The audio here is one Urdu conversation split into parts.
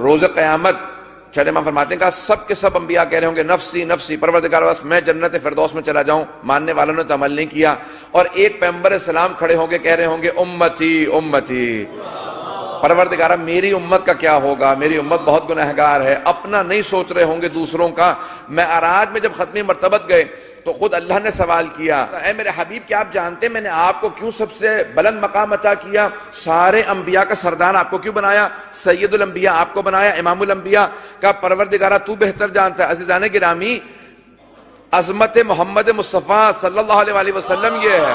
روز قیامت چلے امام فرماتے ہیں کہ سب کے سب انبیاء کہہ رہے ہوں گے نفسی نفسی پروردگار بس میں جنت فردوس میں چلا جاؤں، ماننے والوں نے تو عمل نہیں کیا، اور ایک پیغمبر اسلام کھڑے ہوں گے کہہ رہے ہوں گے امتی امتی، پروردگارہ میری امت کا کیا ہوگا، میری امت بہت گنہگار ہے، اپنا نہیں سوچ رہے ہوں گے دوسروں کا۔ معراج میں جب ختمی مرتبت گئے تو خود اللہ نے سوال کیا، اے میرے حبیب کیا آپ جانتے ہیں میں نے آپ کو کیوں سب سے بلند مقام عطا کیا، سارے انبیاء کا سردار آپ کو کیوں بنایا، سید الانبیاء آپ کو بنایا، امام الانبیاء کا پروردگارہ تو بہتر جانتا ہے۔ عزیزان گرامی، عظمت محمد مصطفیٰ صلی اللہ علیہ وآلہ وسلم یہ ہے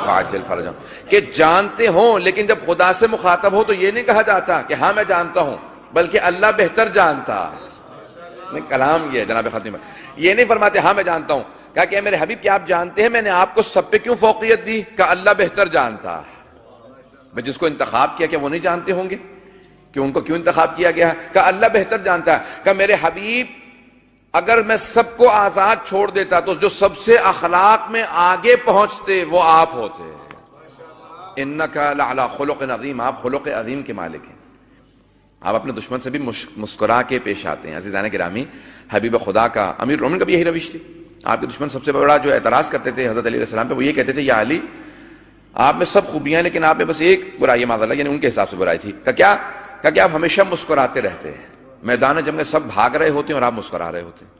عاجل فرجاں کہ جانتے ہوں، لیکن جب خدا سے مخاطب ہو تو یہ نہیں کہا جاتا کہ ہاں میں جانتا ہوں، بلکہ اللہ بہتر جانتا ہے۔ کلام یہ ہے جناب ختم، یہ نہیں فرماتے ہاں میں جانتا ہوں، کہا کہ میرے حبیب کیا آپ جانتے ہیں میں نے آپ کو سب پہ کیوں فوقیت دی، کہ اللہ بہتر جانتا ہے۔ جس کو انتخاب کیا کیا وہ نہیں جانتے ہوں گے کہ ان کو کیوں انتخاب کیا گیا ہے، کہ اللہ بہتر جانتا ہے۔ کہ میرے حبیب اگر میں سب کو آزاد چھوڑ دیتا تو جو سب سے اخلاق میں آگے پہنچتے وہ آپ ہوتے۔ انکا لعلی خلق عظیم، آپ خلق عظیم کے مالک ہیں، آپ اپنے دشمن سے بھی مسکرا کے پیش آتے ہیں۔ عزیزان گرامی، حبیب خدا کا امیر المومنین کا بھی یہی روش تھی۔ آپ کے دشمن سب سے بڑا جو اعتراض کرتے تھے حضرت علی علیہ السلام پہ، وہ یہ کہتے تھے یا علی آپ میں سب خوبیاں لیکن آپ میں بس ایک برائی معاذ اللہ، یعنی ان کے حساب سے برائی تھی، کہ کیا کہ آپ ہمیشہ مسکراتے رہتے ہیں، میدان جنگ میں سب بھاگ رہے ہوتے ہیں اور آپ مسکرا رہے ہوتے ہیں،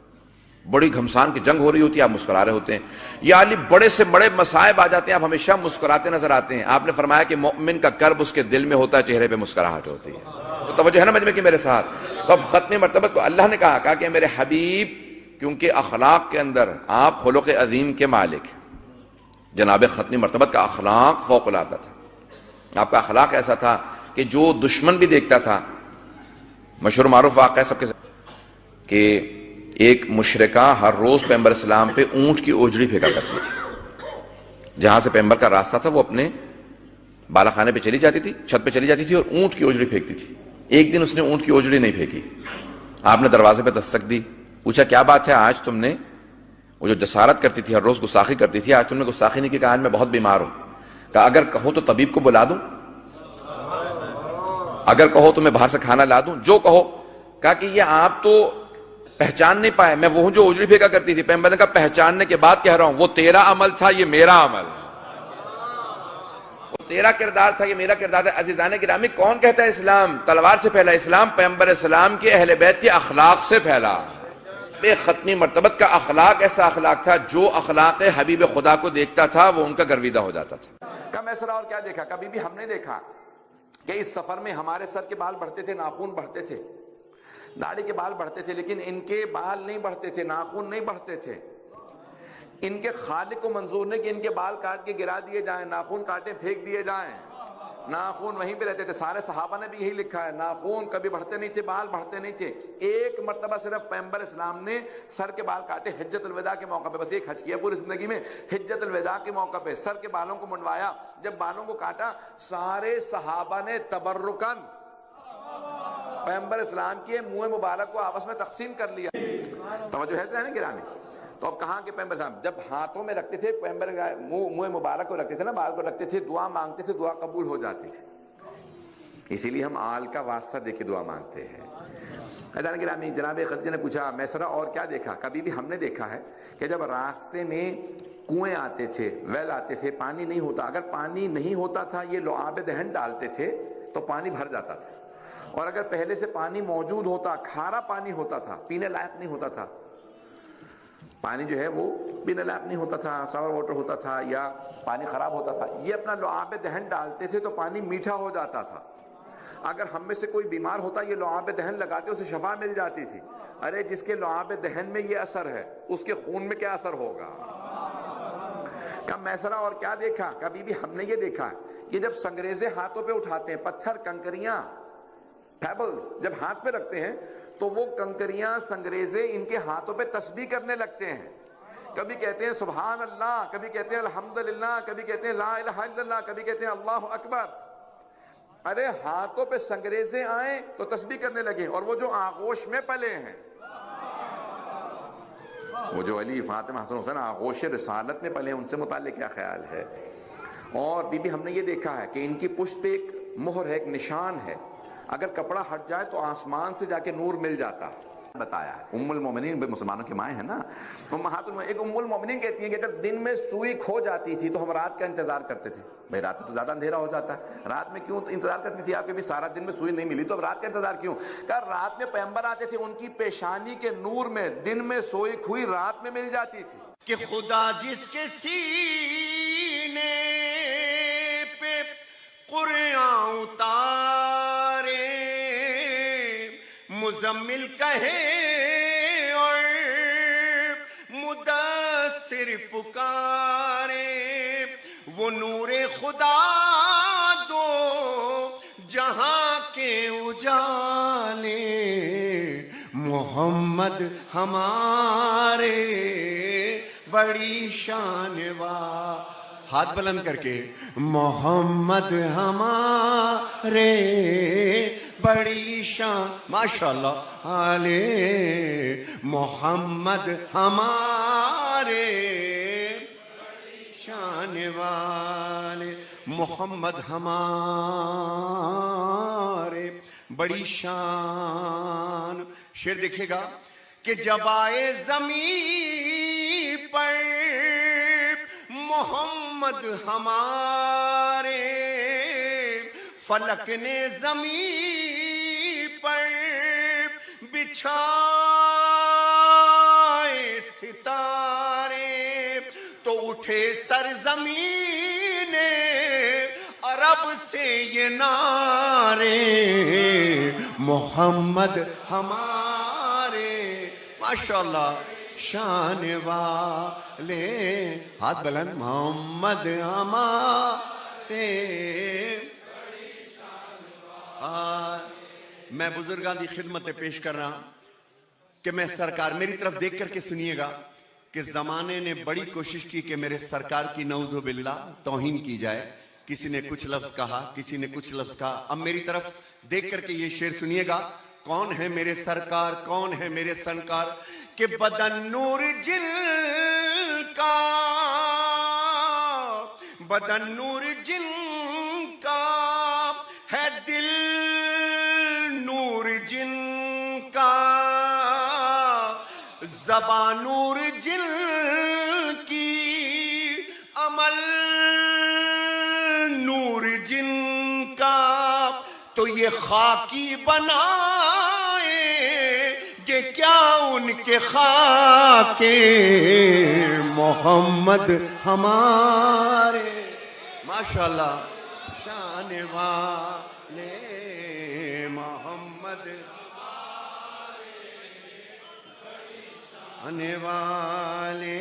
بڑی گھمسان کی جنگ ہو رہی ہوتی ہے آپ مسکرا رہے ہوتے ہیں، یا علی بڑے سے بڑے مصائب آ جاتے ہیں آپ ہمیشہ مسکراتے نظر آتے ہیں۔ آپ نے فرمایا کہ مومن کا کرب اس کے دل میں ہوتا ہے، چہرے پہ مسکراہٹ ہوتی ہے۔ تو توجہ ہے نا مجمع کی میرے ساتھ؟ تو اب ختم مرتبت کو اللہ نے کہا کہ میرے حبیب کیونکہ اخلاق کے اندر آپ خلق عظیم کے مالک، جناب ختم مرتبت کا اخلاق فوق العادہ تھا۔ آپ کا اخلاق ایسا تھا کہ جو دشمن بھی دیکھتا تھا، مشہور معروف واقعہ سب کے ساتھ کہ ایک مشرکہ ہر روز پیغمبر اسلام پہ اونٹ کی اوجڑی پھینکا کرتی تھی، جہاں سے پیغمبر کا راستہ تھا وہ اپنے بالا خانے پہ چلی جاتی تھی، چھت پہ چلی جاتی تھی اور اونٹ کی اوجڑی پھینکتی تھی۔ ایک دن اس نے اونٹ کی اوجڑی نہیں پھینکی، آپ نے دروازے پہ دستک دی، پوچھا کیا بات ہے آج تم نے، وہ جو جسارت کرتی تھی ہر روز گستاخی کرتی تھی، آج تم نے گستاخی نہیں کی، کہا آج میں بہت بیمار ہوں، کہا اگر کہو تو طبیب کو بلا دوں، اگر کہو تو میں باہر سے کھانا لا دوں، جو کہو۔ کہا کہ یہ آپ تو پہچان نہیں پائے، میں وہ جو اجڑی پھینکا کرتی تھی، پیغمبر نے کہا پہچاننے کے بعد کہہ رہا ہوں وہ تیرا عمل تھا یہ میرا عمل ہے، وہ تیرا کردار تھا یہ میرا کردار ہے۔ عزیزان گرامی، کون کہتا ہے اسلام تلوار سے پھیلا؟ اسلام پیغمبر اسلام کے اہل بیت کے اخلاق سے پھیلا۔ بے ختمی مرتبت کا اخلاق ایسا اخلاق تھا جو اخلاق حبیب خدا کو دیکھتا تھا وہ ان کا گرویدہ ہو جاتا تھا۔ کم ایسا اور کیا دیکھا؟ کبھی بھی ہم نے دیکھا کہ اس سفر میں ہمارے سر کے بال بڑھتے تھے، ناخن بڑھتے تھے، داڑھی کے بال بڑھتے تھے، لیکن ان کے بال نہیں بڑھتے تھے، ناخن نہیں بڑھتے تھے۔ ان کے خالق کو منظور نہیں کہ ان کے بال کاٹ کے گرا دیے جائیں، ناخن کاٹے پھینک دیے جائیں، ناخن وہیں پہ رہتے تھے۔ سارے صحابہ نے بھی یہی لکھا ہے، ناخن کبھی بڑھتے نہیں تھے، بال بڑھتے نہیں تھے۔ ایک مرتبہ صرف پیغمبر اسلام نے سر کے بال کاٹے، حجت الوداع کے موقع پہ، بس ایک حج کیا پوری زندگی میں، حجت الوداع کے موقع پہ سر کے بالوں کو منڈوایا۔ جب بالوں کو کاٹا سارے صحابہ نے تبرکن پیغمبر اسلام کے منہ مبارک کو آپس میں تقسیم کر لیا۔ توجہ ہے نا گرامی؟ تو اب کہاں کہ پیغمبر اسلام جب ہاتھوں میں رکھتے تھے، پیغمبر منہ مبارک کو رکھتے تھے نا، بال کو رکھتے تھے، دعا مانگتے تھے، دعا قبول ہو جاتی تھی۔ اسی لیے ہم آل کا واسطہ دے کے دعا مانگتے ہیں۔ حضرت گرامی، جناب خدیجہ نے پوچھا میسرہ اور کیا دیکھا؟ کبھی بھی ہم نے دیکھا ہے کہ جب راستے میں کنویں آتے تھے، ویل آتے تھے، پانی نہیں ہوتا، اگر پانی نہیں ہوتا تھا یہ لعاب دہن ڈالتے تھے تو پانی بھر جاتا تھا، اور اگر پہلے سے پانی موجود ہوتا، کھارا پانی ہوتا تھا، پینے لائق نہیں ہوتا تھا، پانی جو ہے وہ پینے لائق نہیں ہوتا تھا، ساور واٹر ہوتا تھا یا پانی خراب ہوتا تھا، یہ اپنا لعاب دہن ڈالتے تھے تو پانی میٹھا ہو جاتا تھا۔ اگر ہم میں سے کوئی بیمار ہوتا یہ لعاب دہن لگاتے اسے شفا مل جاتی تھی۔ ارے جس کے لعاب دہن میں یہ اثر ہے اس کے خون میں کیا اثر ہوگا؟ کم میسرہ اور کیا دیکھا؟ کبھی بھی ہم نے یہ دیکھا کہ جب سنگریزے ہاتھوں پہ اٹھاتے ہیں، پتھر، کنکریاں، پیبلز جب ہاتھ پہ رکھتے ہیں تو وہ کنکریاں، سنگریزے ان کے ہاتھوں پہ تسبیح کرنے لگتے ہیں، کبھی کہتے ہیں سبحان اللہ، کبھی کہتے ہیں الحمدللہ، کبھی کہتے ہیں لا الہ الا اللہ، کبھی کہتے ہیں اللہ اکبر۔ ارے ہاتھوں پہ سنگریزے آئیں تو تسبیح کرنے لگے، اور وہ جو آغوش میں پلے ہیں، وہ جو علی، فاطمہ، حسن، حسین آغوش رسالت میں پلے ہیں، ان سے متعلق کیا خیال ہے؟ اور بی بی ہم نے یہ دیکھا ہے کہ ان کی پشت پہ ایک مہر ہے، ایک نشان ہے، اگر کپڑا ہٹ جائے تو آسمان سے جا کے نور مل جاتا. بتایا ہے ام المومنین مسلمانوں کی مائیں ہیں نا، ایک ام المومنین کہتی ہیں کہ اگر دن میں سوئی کھو جاتی تھی تو ہم رات کا انتظار کرتے تھے. بھائی رات میں تو زیادہ اندھیرا ہو جاتا ہے، رات میں کیوں انتظار کرتی تھی آپ کے بھی؟ سارا دن میں سوئی نہیں ملی تو اب رات کا انتظار کیوں؟ کہ رات میں پیغمبر آتے تھے، ان کی پیشانی کے نور میں دن میں سوئی کھوئی رات میں مل جاتی تھی. کہ خدا جس کے سینے پہ قرآن اتارے، مزمل کہے اور مدثر پکارے، وہ نور خدا دو جہاں کے اجالے، محمد ہمارے بڑی شان ہاتھ بلند کر کے، محمد ہمارے بڑی شان، ماشاءاللہ علیہ، محمد ہمارے بڑی شان والے، محمد ہمارے بڑی شان. شعر دیکھے گا کہ جب آئے زمین پر محمد ہمارے، فلک نے زمین پر بچھائے ستارے، تو اٹھے سرزمین عرب سے یہ نعرے، محمد ہمارے، ماشاءاللہ شان والے، ہاتھ بلند، محمد ہمارے. میں بزرگاں دی خدمت پیش کر رہا کہ میں سرکار، میری طرف دیکھ کر کے سنیے گا کہ زمانے نے بڑی کوشش کی کہ میرے سرکار کی نعوذ باللہ توہین کی جائے. کسی نے کچھ لفظ کہا، کسی نے کچھ لفظ کہا. اب میری طرف دیکھ کر کے یہ شعر سنیے گا. کون ہے میرے سرکار، کون ہے میرے سنکار؟ کہ بدن نور جن کا، بدن نور جن کا ہے، دل نور جن کا، زبان نور جن کی، عمل نور جن کا، تو یہ خاکی بنائے یہ کیا ان کے خاک، محمد ہمارے، ماشاءاللہ شان والے، محمد شان والے.